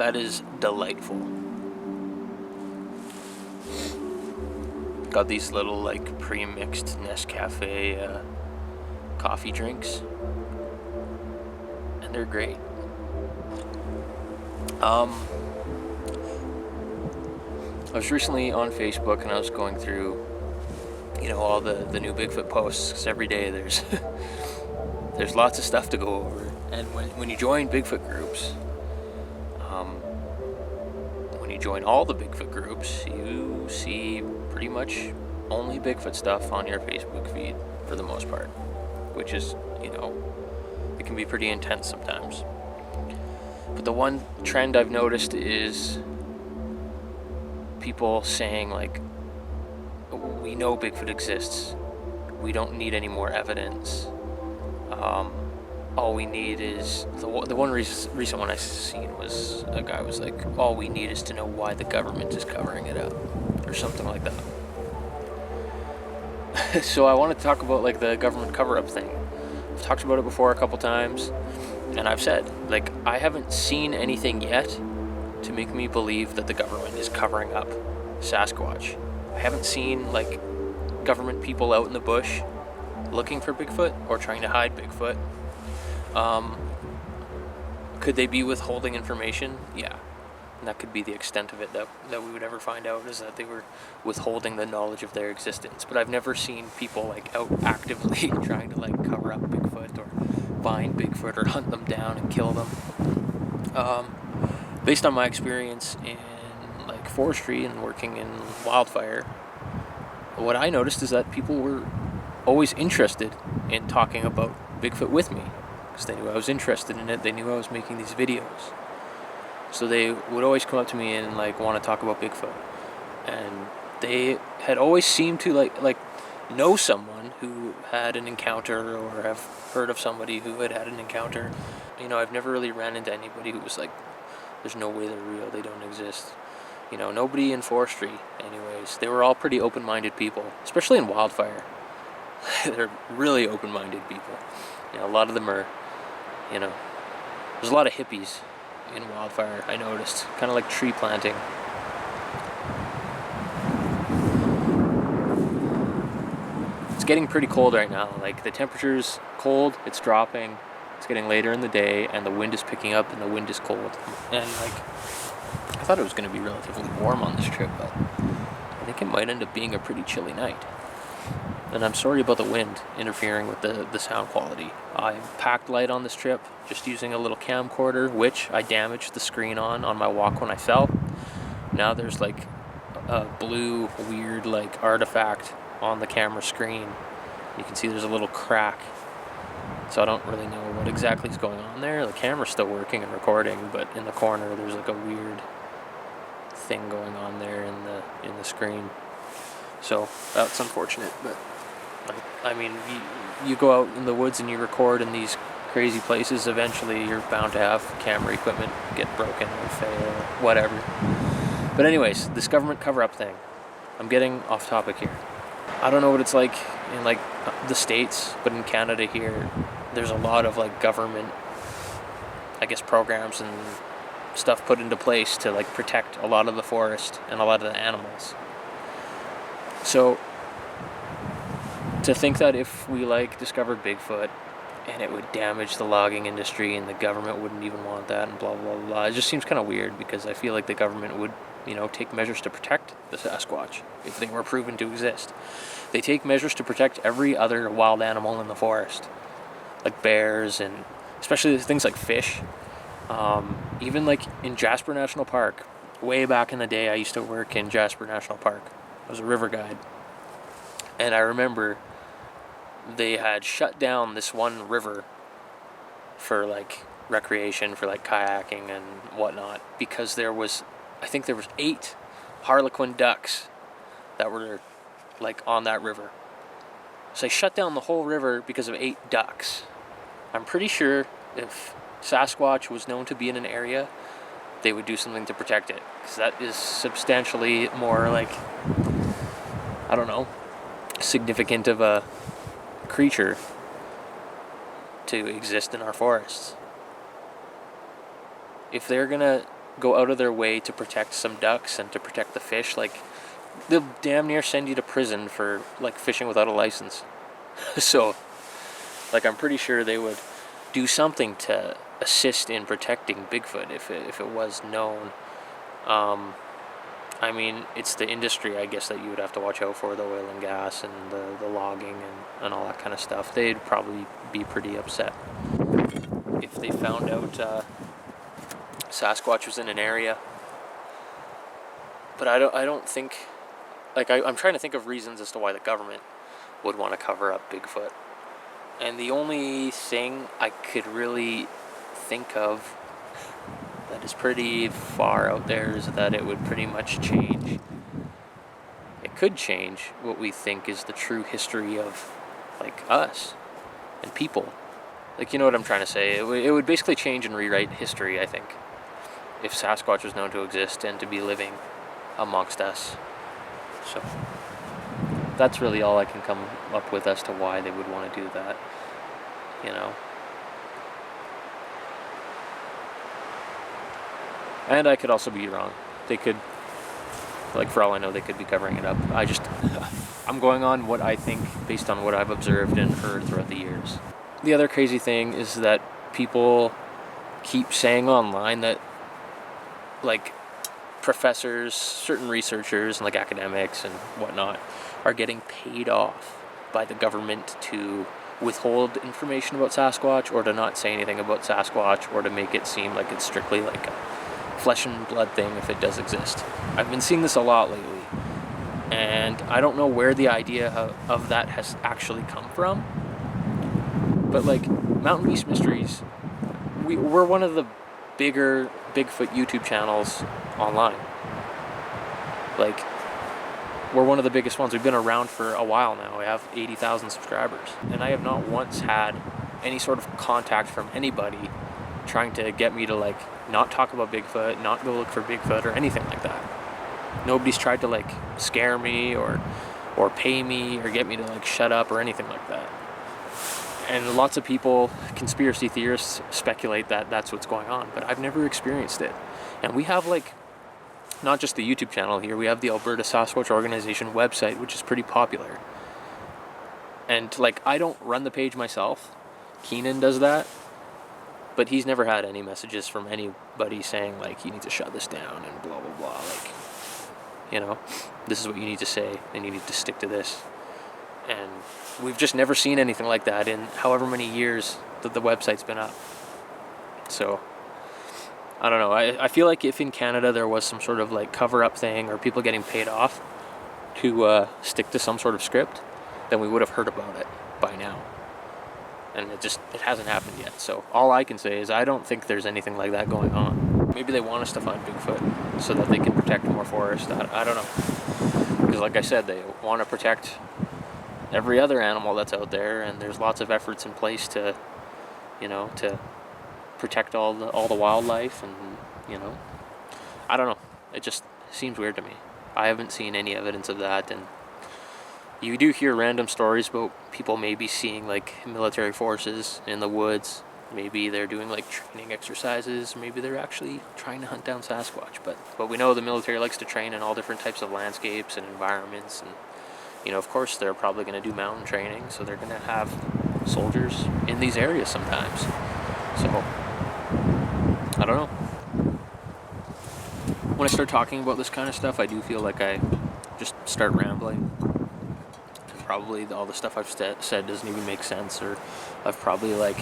That is delightful. Got these little like pre-mixed Nescafe coffee drinks, and they're great. I was recently on Facebook and I was going through, all the new Bigfoot posts, because every day there's there's lots of stuff to go over. And when you join Bigfoot groups, when you join all the Bigfoot groups, you see pretty much only Bigfoot stuff on your Facebook feed for the most part, which is, it can be pretty intense sometimes. But the one trend I've noticed is people saying, like, we know Bigfoot exists. We don't need any more evidence. All we need is... The one recent one I seen was a guy was like, all we need is to know why the government is covering it up, or something like that. So I want to talk about, like, the government cover-up thing. I've talked about it before a couple times, and I've said, like, I haven't seen anything yet to make me believe that the government is covering up Sasquatch. I haven't seen, like, government people out in the bush looking for Bigfoot or trying to hide Bigfoot. Could they be withholding information? Yeah. And that could be the extent of it that we would ever find out, is that they were withholding the knowledge of their existence. But I've never seen people, like, out actively trying to, like, cover up Bigfoot or find Bigfoot or hunt them down and kill them. Based on my experience in, like, forestry and working in wildfire, what I noticed is that people were always interested in talking about Bigfoot with me, because they knew I was interested in it. They knew I was making these videos. So they would always come up to me and, like, want to talk about Bigfoot. And they had always seemed to like know someone who had an encounter, or have heard of somebody who had an encounter. I've never really ran into anybody who was like, there's no way they're real, they don't exist. Nobody in forestry anyways. They were all pretty open-minded people, especially in wildfire. They're really open-minded people. A lot of them are, there's a lot of hippies in wildfire, I noticed. Kind of like tree planting. It's getting pretty cold right now. Like, the temperature's cold, it's dropping, it's getting later in the day, and the wind is picking up, and the wind is cold. And, like, I thought it was going to be relatively warm on this trip, but I think it might end up being a pretty chilly night. And I'm sorry about the wind interfering with the sound quality. I packed light on this trip, just using a little camcorder, which I damaged the screen on my walk when I fell. Now there's, like, a blue, weird, like, artifact on the camera screen. You can see there's a little crack. So I don't really know what exactly is going on there. The camera's still working and recording, but in the corner there's, like, a weird thing going on there in the screen. So that's unfortunate, but I mean, you go out in the woods and you record in these crazy places, eventually you're bound to have camera equipment get broken or fail or whatever. But anyways, this government cover-up thing. I'm getting off topic here. I don't know what it's like in, like, the States, but in Canada here, there's a lot of, like, government, I guess, programs and stuff put into place to, like, protect a lot of the forest and a lot of the animals. So to think that if we, like, discovered Bigfoot and it would damage the logging industry and the government wouldn't even want that and blah, blah, blah, it just seems kind of weird, because I feel like the government would, take measures to protect the Sasquatch if they were proven to exist. They take measures to protect every other wild animal in the forest, like bears, and especially things like fish. Even, like, in Jasper National Park, way back in the day, I used to work in Jasper National Park. I was a river guide. And I remember they had shut down this one river for, like, recreation, for, like, kayaking and whatnot, because I think there was 8 harlequin ducks that were, like, on that river. So they shut down the whole river because of 8 ducks. I'm pretty sure if Sasquatch was known to be in an area, they would do something to protect it, because that is substantially more, like, I don't know, significant of a creature to exist in our forests. If they're gonna go out of their way to protect some ducks and to protect the fish, like, they'll damn near send you to prison for, like, fishing without a license. So, like, I'm pretty sure they would do something to assist in protecting Bigfoot if it was known. I mean, it's the industry, I guess, that you would have to watch out for, the oil and gas and the logging and all that kind of stuff. They'd probably be pretty upset if they found out Sasquatch was in an area. But I don't think, like, I'm trying to think of reasons as to why the government would want to cover up Bigfoot. And the only thing I could really think of that is pretty far out there is that it would pretty much change. It could change what we think is the true history of, like, us and people. Like, you know what I'm trying to say? It would basically change and rewrite history, I think, if Sasquatch was known to exist and to be living amongst us. So that's really all I can come up with as to why they would want to do that, you know. And I could also be wrong. They could, like, for all I know, they could be covering it up. I'm going on what I think based on what I've observed and heard throughout the years. The other crazy thing is that people keep saying online that, like, professors, certain researchers, and, like, academics and whatnot are getting paid off by the government to withhold information about Sasquatch, or to not say anything about Sasquatch, or to make it seem like it's strictly like a flesh and blood thing if it does exist. I've been seeing this a lot lately, and I don't know where the idea of that has actually come from, but, like, Mountain Beast Mysteries, we're one of the bigger Bigfoot YouTube channels online. Like, we're one of the biggest ones. We've been around for a while now. We have 80,000 subscribers, and I have not once had any sort of contact from anybody trying to get me to, like, not talk about Bigfoot, not go look for Bigfoot, or anything like that. Nobody's tried to, like, scare me or pay me or get me to, like, shut up or anything like that. And lots of people, conspiracy theorists, speculate that that's what's going on, but I've never experienced it. And we have, like, not just the YouTube channel here, we have the Alberta Sasquatch Organization website, which is pretty popular. And, like, I don't run the page myself. Keenan does that. But he's never had any messages from anybody saying, like, you need to shut this down and blah, blah, blah. Like, you know, this is what you need to say and you need to stick to this. And we've just never seen anything like that in however many years that the website's been up. So, I don't know. I feel like if in Canada there was some sort of, like, cover-up thing or people getting paid off to stick to some sort of script, then we would have heard about it by now. And it hasn't happened yet. So all I can say is I don't think there's anything like that going on. Maybe they want us to find Bigfoot so that they can protect more forest. I don't know. Because, like I said, they want to protect every other animal that's out there, and there's lots of efforts in place to, you know, to protect all the wildlife, and, you know, I don't know. It just seems weird to me. I haven't seen any evidence of that, and you do hear random stories about people maybe seeing, like, military forces in the woods. Maybe they're doing, like, training exercises. Maybe they're actually trying to hunt down Sasquatch. But we know the military likes to train in all different types of landscapes and environments. And, you know, of course, they're probably going to do mountain training. So they're going to have soldiers in these areas sometimes. So, I don't know. When I start talking about this kind of stuff, I do feel like I just start rambling. Probably all the stuff I've said doesn't even make sense, or I've probably, like,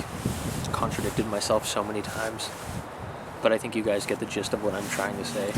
contradicted myself so many times. But I think you guys get the gist of what I'm trying to say.